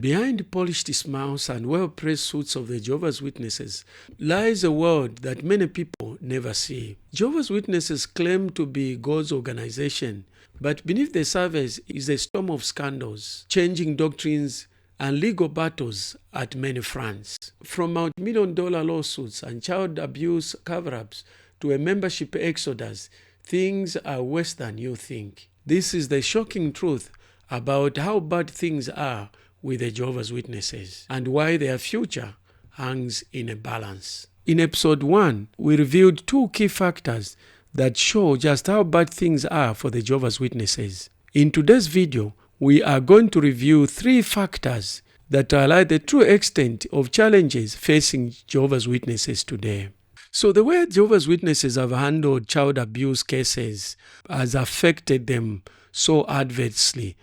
Behind polished smiles and well-pressed suits of the Jehovah's Witnesses lies a world that many people never see. Jehovah's Witnesses claim to be God's organization, but beneath the surface is a storm of scandals, changing doctrines, and legal battles at many fronts. From multi-million-dollar lawsuits and child abuse cover-ups to a membership exodus, things are worse than you think. This is the shocking truth about how bad things are with the Jehovah's Witnesses and why their future hangs in a balance. In episode 1, we revealed 2 key factors that show just how bad things are for the Jehovah's Witnesses. In today's video, we are going to review 3 factors that highlight the true extent of challenges facing Jehovah's Witnesses today. So the way Jehovah's Witnesses have handled child abuse cases has affected them so adversely.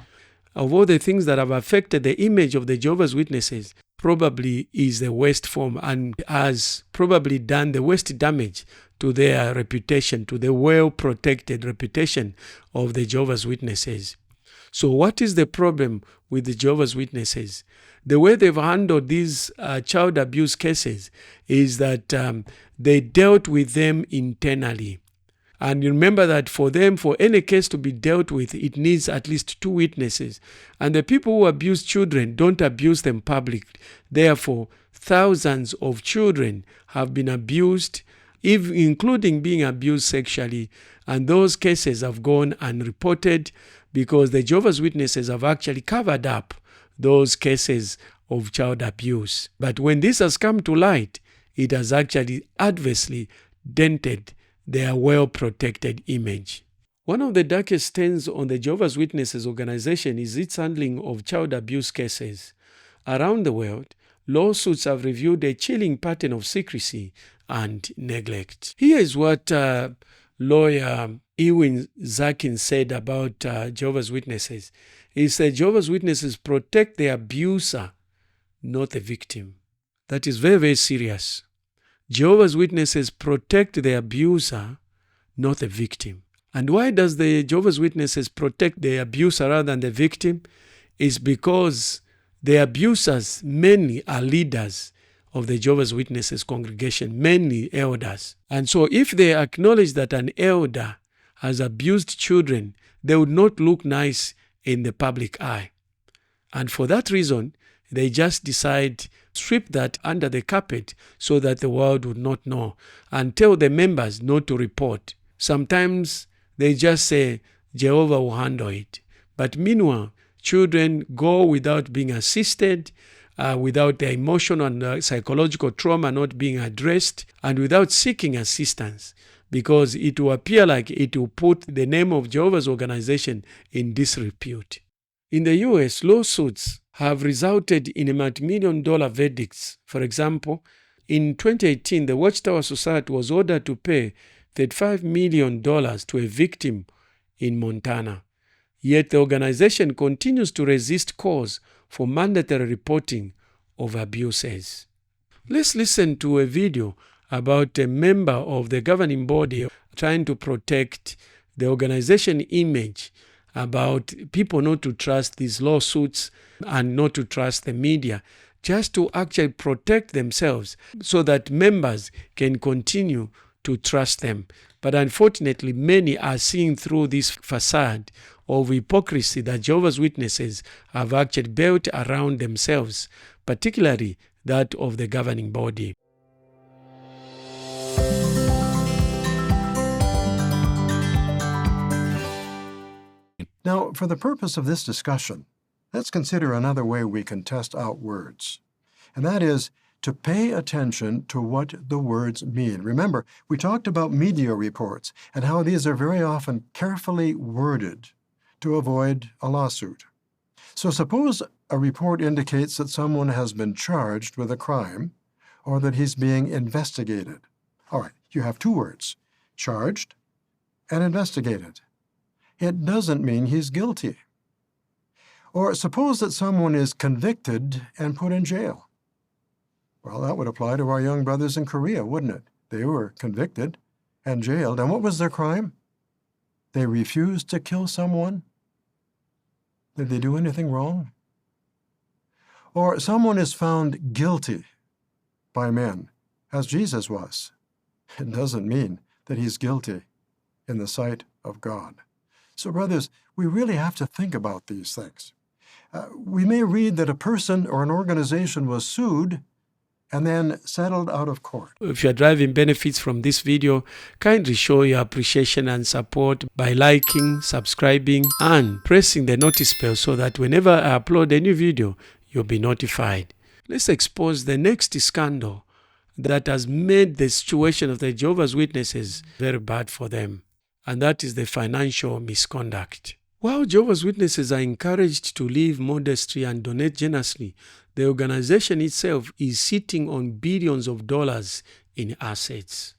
Of all the things that have affected the image of the Jehovah's Witnesses, probably is the worst form and has probably done the worst damage to their reputation, to the well-protected reputation of the Jehovah's Witnesses. So what is the problem with the Jehovah's Witnesses? The way they've handled these child abuse cases is that they dealt with them internally. And you remember that for any case to be dealt with, it needs at least 2 witnesses. And the people who abuse children don't abuse them publicly. Therefore, thousands of children have been abused, including being abused sexually. And those cases have gone unreported because the Jehovah's Witnesses have actually covered up those cases of child abuse. But when this has come to light, it has actually adversely dented their well-protected image. One of the darkest stains on the Jehovah's Witnesses organization is its handling of child abuse cases. Around the world, lawsuits have revealed a chilling pattern of secrecy and neglect. Here is what lawyer Ewan Zakin said about Jehovah's Witnesses. He said Jehovah's Witnesses protect the abuser, not the victim. That is very, very serious. Jehovah's Witnesses protect the abuser, not the victim. And why does the Jehovah's Witnesses protect the abuser rather than the victim? It's because the abusers mainly are leaders of the Jehovah's Witnesses congregation, mainly elders. And so if they acknowledge that an elder has abused children, they would not look nice in the public eye. And for that reason, they just decide to sweep that under the carpet so that the world would not know and tell the members not to report. Sometimes they just say, Jehovah will handle it. But meanwhile, children go without being assisted, without their emotional and psychological trauma not being addressed, and without seeking assistance, because it will appear like it will put the name of Jehovah's organization in disrepute. In the U.S., lawsuits have resulted in multi-million-dollar verdicts. For example, in 2018, the Watchtower Society was ordered to pay $35 million to a victim in Montana. Yet the organization continues to resist calls for mandatory reporting of abuses. Let's listen to a video about a member of the governing body trying to protect the organization image, about people not to trust these lawsuits and not to trust the media, just to actually protect themselves so that members can continue to trust them. But unfortunately, many are seeing through this facade of hypocrisy that Jehovah's Witnesses have actually built around themselves, particularly that of the governing body. Now, for the purpose of this discussion, let's consider another way we can test out words, and that is to pay attention to what the words mean. Remember, we talked about media reports and how these are very often carefully worded to avoid a lawsuit. So suppose a report indicates that someone has been charged with a crime or that he's being investigated. All right, you have 2 words, charged and investigated. It doesn't mean he's guilty. Or suppose that someone is convicted and put in jail. Well, that would apply to our young brothers in Korea, wouldn't it? They were convicted and jailed. And what was their crime? They refused to kill someone? Did they do anything wrong? Or someone is found guilty by men, as Jesus was. It doesn't mean that he's guilty in the sight of God. So, brothers, we really have to think about these things. We may read that a person or an organization was sued and then settled out of court. If you are deriving benefits from this video, kindly show your appreciation and support by liking, subscribing, and pressing the notice bell so that whenever I upload a new video, you'll be notified. Let's expose the next scandal that has made the situation of the Jehovah's Witnesses very bad for them, and that is the financial misconduct. While Jehovah's Witnesses are encouraged to live modestly and donate generously, the organization itself is sitting on billions of dollars in assets.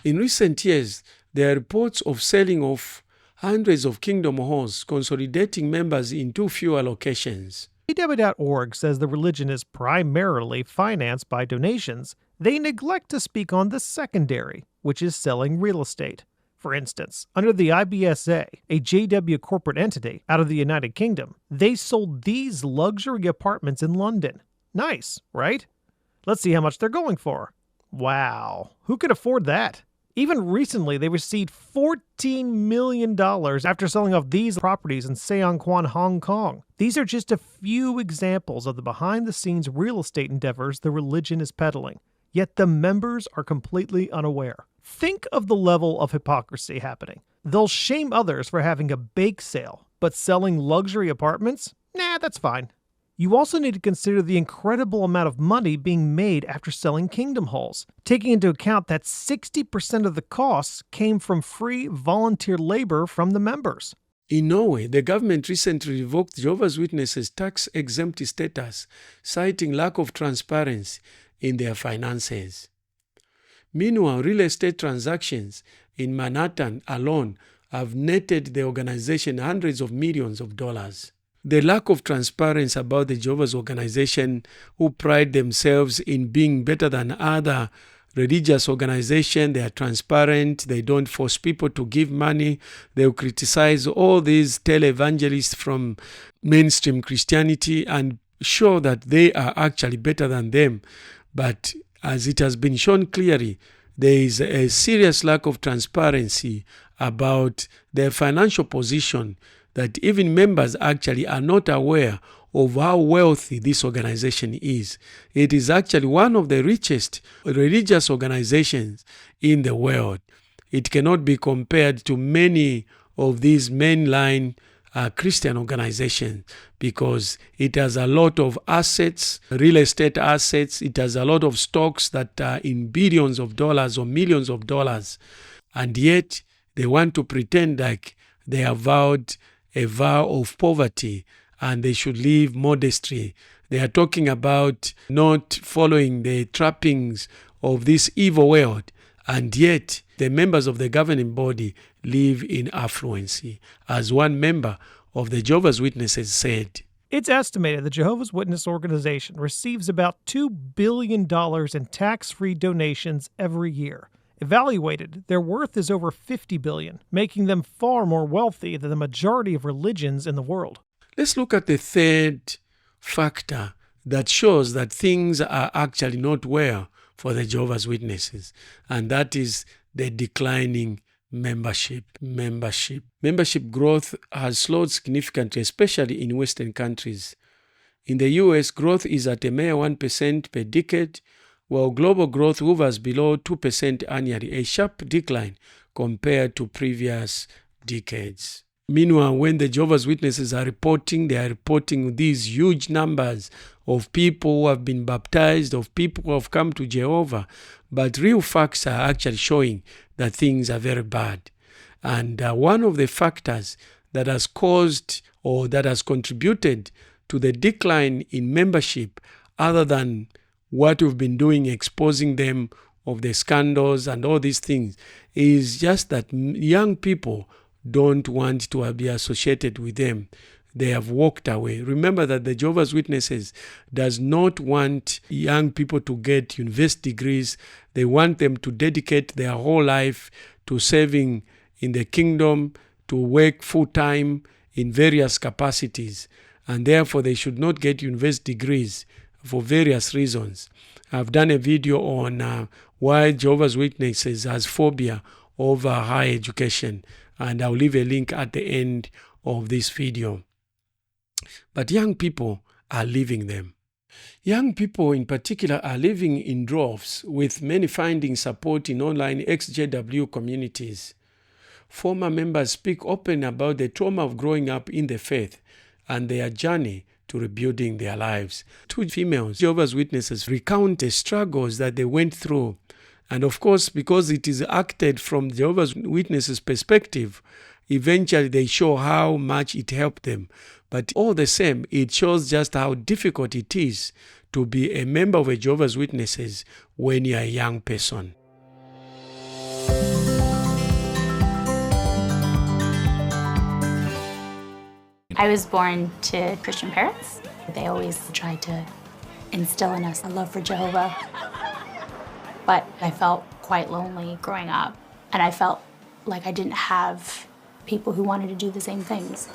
In recent years, there are reports of selling off hundreds of kingdom halls, consolidating members into fewer locations. EW.org says the religion is primarily financed by donations. They neglect to speak on the secondary, which is selling real estate. For instance, under the IBSA, a JW corporate entity out of the United Kingdom, they sold these luxury apartments in London. Nice, right? Let's see how much they're going for. Wow, who could afford that? Even recently, they received $14 million after selling off these properties in Seongkwan, Hong Kong. These are just a few examples of the behind-the-scenes real estate endeavors the religion is peddling. Yet the members are completely unaware. Think of the level of hypocrisy happening. They'll shame others for having a bake sale, but selling luxury apartments? Nah, that's fine. You also need to consider the incredible amount of money being made after selling kingdom halls, taking into account that 60% of the costs came from free volunteer labor from the members. In Norway, the government recently revoked Jehovah's Witnesses' tax-exempt status, citing lack of transparency in their finances. Meanwhile, real estate transactions in Manhattan alone have netted the organization hundreds of millions of dollars. The lack of transparency about the Jehovah's organization, who pride themselves in being better than other religious organizations, they are transparent, they don't force people to give money, they'll criticize all these televangelists from mainstream Christianity and show that they are actually better than them. But as it has been shown clearly, there is a serious lack of transparency about their financial position, that even members actually are not aware of how wealthy this organization is. It is actually one of the richest religious organizations in the world. It cannot be compared to many of these mainline Christian organizations because it has a lot of assets, real estate assets. It has a lot of stocks that are in billions of dollars or millions of dollars. And yet they want to pretend like they have vowed a vow of poverty and they should live modestly. They are talking about not following the trappings of this evil world, and yet the members of the governing body live in affluence. As one member of the Jehovah's Witnesses said, It's estimated the Jehovah's Witness organization receives about $2 billion in tax-free donations every year. Evaluated, their worth is over $50 billion, making them far more wealthy than the majority of religions in the world. Let's look at the third factor that shows that things are actually not well for the Jehovah's Witnesses, and that is the declining membership. Membership growth has slowed significantly, especially in Western countries. In the US, growth is at a mere 1% per decade, while global growth hovers below 2% annually, a sharp decline compared to previous decades. Meanwhile, when the Jehovah's Witnesses are reporting, they are reporting these huge numbers of people who have been baptized, of people who have come to Jehovah. But real facts are actually showing that things are very bad. And one of the factors that has caused or that has contributed to the decline in membership, other than what we've been doing, exposing them of the scandals and all these things, is just that young people don't want to be associated with them. They have walked away. Remember that the Jehovah's Witnesses does not want young people to get university degrees. They want them to dedicate their whole life to serving in the kingdom, to work full-time in various capacities. and therefore they should not get university degrees for various reasons. I've done a video on why Jehovah's Witnesses has phobia over higher education, and I'll leave a link at the end of this video. But young people are leaving them. Young people in particular are living in droves, with many finding support in online ex-JW communities. Former members speak openly about the trauma of growing up in the faith and their journey to rebuilding their lives. 2 females, Jehovah's Witnesses, recount the struggles that they went through. And of course, because it is acted from Jehovah's Witnesses' perspective, eventually they show how much it helped them. But all the same, it shows just how difficult it is to be a member of a Jehovah's Witnesses when you're a young person. I was born to Christian parents. They always tried to instill in us a love for Jehovah. But I felt quite lonely growing up, and I felt like I didn't have people who wanted to do the same things.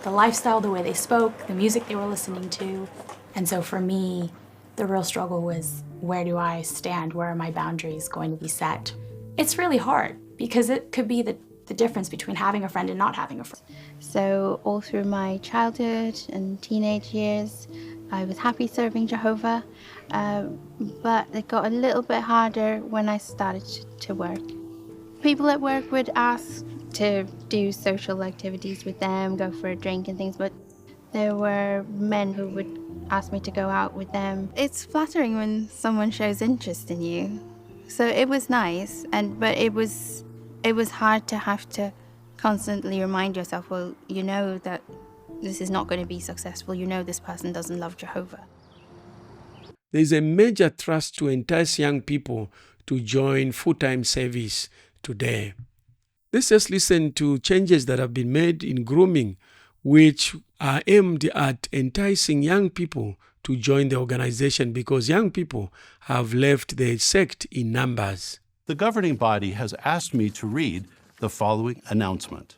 The lifestyle, the way they spoke, the music they were listening to. And so for me, the real struggle was, where do I stand? Where are my boundaries going to be set? It's really hard, because it could be the difference between having a friend and not having a friend. So all through my childhood and teenage years, I was happy serving Jehovah, but it got a little bit harder when I started to work. People at work would ask to do social activities with them, go for a drink and things, but there were men who would ask me to go out with them. It's flattering when someone shows interest in you. So it was nice, but it was hard to have to constantly remind yourself, well, you know that this is not going to be successful. You know this person doesn't love Jehovah. There's a major thrust to entice young people to join full-time service today. Let's just listen to changes that have been made in grooming, which are aimed at enticing young people to join the organization, because young people have left the sect in numbers. The governing body has asked me to read the following announcement.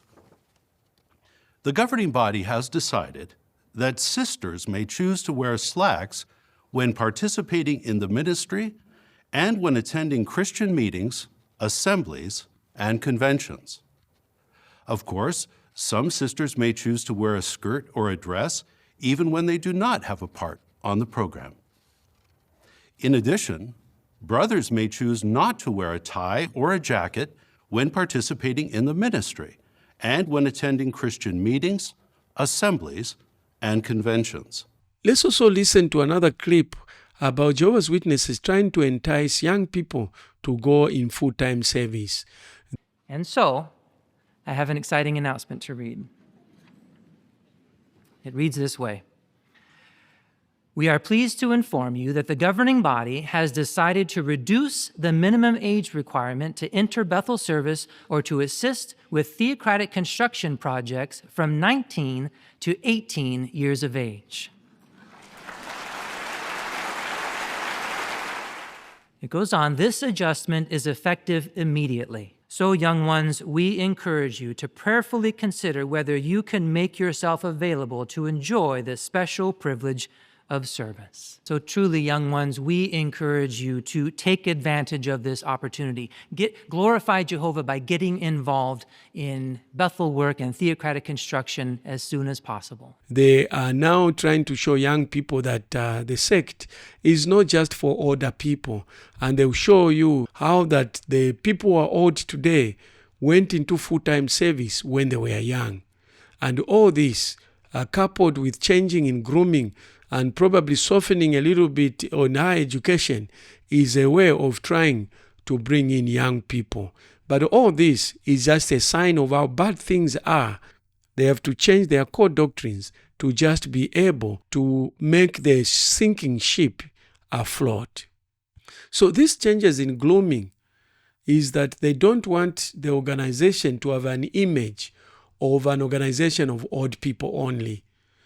The governing body has decided that sisters may choose to wear slacks when participating in the ministry and when attending Christian meetings, assemblies, and conventions. Of course, some sisters may choose to wear a skirt or a dress even when they do not have a part on the program. In addition, brothers may choose not to wear a tie or a jacket when participating in the ministry and when attending Christian meetings, assemblies, and conventions. Let's also listen to another clip about Jehovah's Witnesses trying to entice young people to go in full-time service. And so, I have an exciting announcement to read. It reads this way. We are pleased to inform you that the governing body has decided to reduce the minimum age requirement to enter Bethel service or to assist with theocratic construction projects from 19 to 18 years of age. It goes on, this adjustment is effective immediately. So, young ones, we encourage you to prayerfully consider whether you can make yourself available to enjoy this special privilege of service. So truly, young ones, we encourage you to take advantage of this opportunity. Glorify Jehovah by getting involved in Bethel work and theocratic construction as soon as possible. They are now trying to show young people that the sect is not just for older people. And they'll show you how that the people who are old today went into full-time service when they were young. And all this, coupled with changing in grooming and probably softening a little bit on higher education, is a way of trying to bring in young people. But all this is just a sign of how bad things are. They have to change their core doctrines to just be able to make the sinking ship afloat. So these changes in grooming is that they don't want the organization to have an image of an organization of old people only.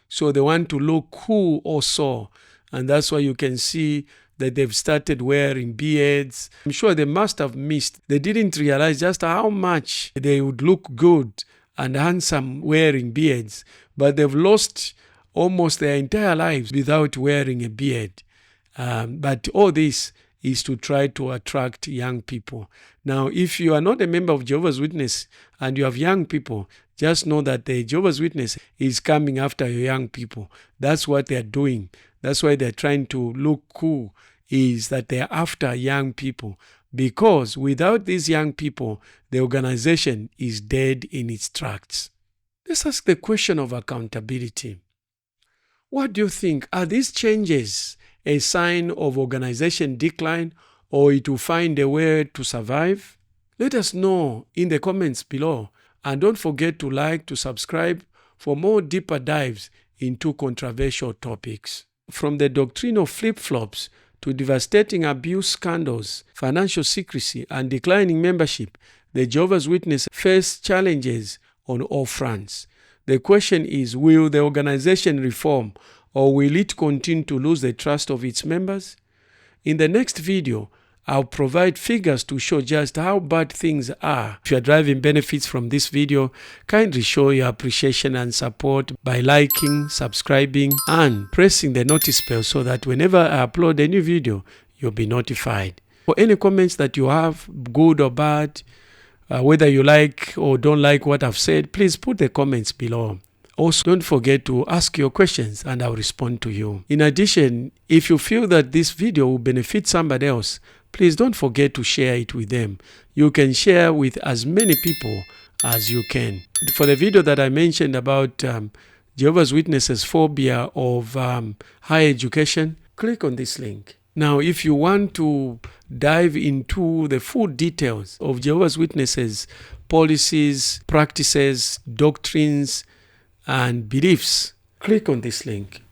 So they want to look cool also. And that's why you can see that they've started wearing beards. I'm sure they must have missed. They didn't realize just how much they would look good and handsome wearing beards. But they've lost almost their entire lives without wearing a beard. But all this is to try to attract young people. Now, if you are not a member of Jehovah's Witness and you have young people, just know that the Jehovah's Witness is coming after your young people. That's what they're doing. That's why they're trying to look cool, is that they're after young people. Because without these young people, the organization is dead in its tracks. Let's ask the question of accountability. What do you think? Are these changes a sign of organization decline, or it will find a way to survive? Let us know in the comments below. And don't forget to like, to subscribe for more deeper dives into controversial topics. From the doctrine of flip-flops to devastating abuse scandals, financial secrecy, and declining membership, the Jehovah's Witnesses face challenges on all fronts. The question is, will the organization reform, or will it continue to lose the trust of its members? In the next video, I'll provide figures to show just how bad things are. If you are deriving benefits from this video, kindly show your appreciation and support by liking, subscribing, and pressing the notice bell so that whenever I upload a new video, you'll be notified. For any comments that you have, good or bad, whether you like or don't like what I've said, please put the comments below. Also, don't forget to ask your questions and I'll respond to you. In addition, if you feel that this video will benefit somebody else, please don't forget to share it with them. You can share with as many people as you can. For the video that I mentioned about Jehovah's Witnesses' phobia of higher education, click on this link. Now, if you want to dive into the full details of Jehovah's Witnesses' policies, practices, doctrines, and beliefs, click on this link.